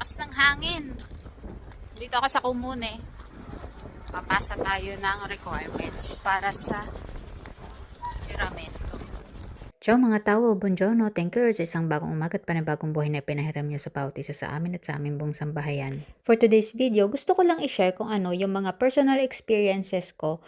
lakas ng hangin. Dito ako sa Comune. Papasa tayo ng requirements para sa juramento. Ciao mga tao, buongiorno, thank you sa isang bagong umaga at panibagong buhay na pinahiram nyo sa bawat isa sa amin at sa aming buong sambahayan. For today's video, gusto ko lang i-share kung ano yung mga personal experiences ko,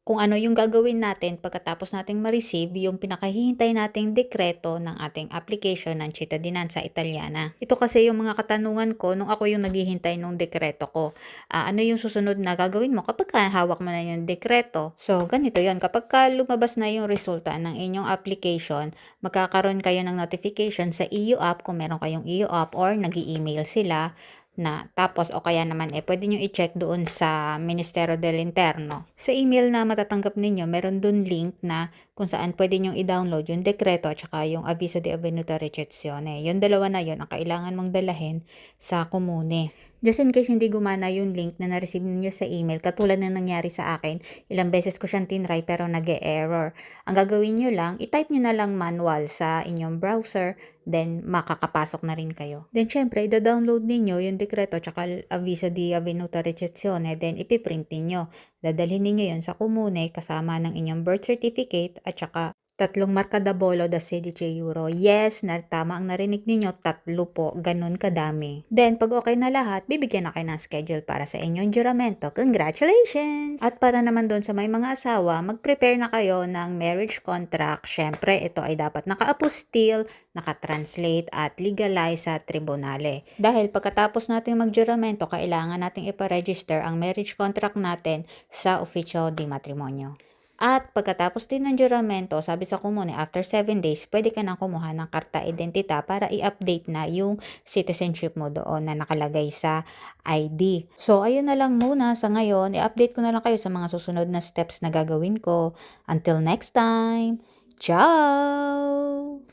kung ano yung gagawin natin pagkatapos nating ma-receive yung pinakahihintay nating dekreto ng ating application ng Cittadinanza Italiana. Ito kasi yung mga katanungan ko nung ako yung naghihintay nung dekreto ko. Ano yung susunod na gagawin mo kapag hawak mo na yung dekreto? So, ganito yan. Kapag lumabas na yung resulta ng inyong application, magkakaroon kayo ng notification sa EU app kung meron kayong EU app or nag-i-email sila na tapos o kaya naman pwede nyo i-check doon sa Ministerio del Interno. Sa email na matatanggap ninyo, meron doon link na kung saan pwede nyo i-download yung dekreto at saka yung Avviso di Avvenuta Ricezione. Yung dalawa na yun ang kailangan mong dalahin sa komune. Just in case hindi gumana yung link na na-receive niyo sa email, katulad na nangyari sa akin, ilang beses ko siyang tinry pero nag-e-error. Ang gagawin nyo lang, i-type nyo na lang manual sa inyong browser, then makakapasok na rin kayo. Then syempre, i-download ninyo yung dekreto tsaka Avviso di Avvenuta Ricezione, then ipiprint ninyo. Dadalhin ninyo yun sa komune kasama ng inyong birth certificate at saka 3 marka da bollo da 16 euro. Yes, tama ang narinig ninyo, 3 po, ganun kadami. Then, pag okay na lahat, bibigyan na kayo ng schedule para sa inyong juramento. Congratulations! At para naman doon sa may mga asawa, mag-prepare na kayo ng marriage contract. Syempre, ito ay dapat naka-apostille, naka-translate at legalize sa tribunale. Dahil pagkatapos natin magjuramento, kailangan nating iparegister ang marriage contract natin sa Ufficio di Matrimonio. At pagkatapos din ng juramento, sabi sa komune, after 7 days, pwede ka nang kumuha ng karta identita para i-update na yung citizenship mo doon na nakalagay sa ID. So, ayun na lang muna sa ngayon. I-update ko na lang kayo sa mga susunod na steps na gagawin ko. Until next time, ciao!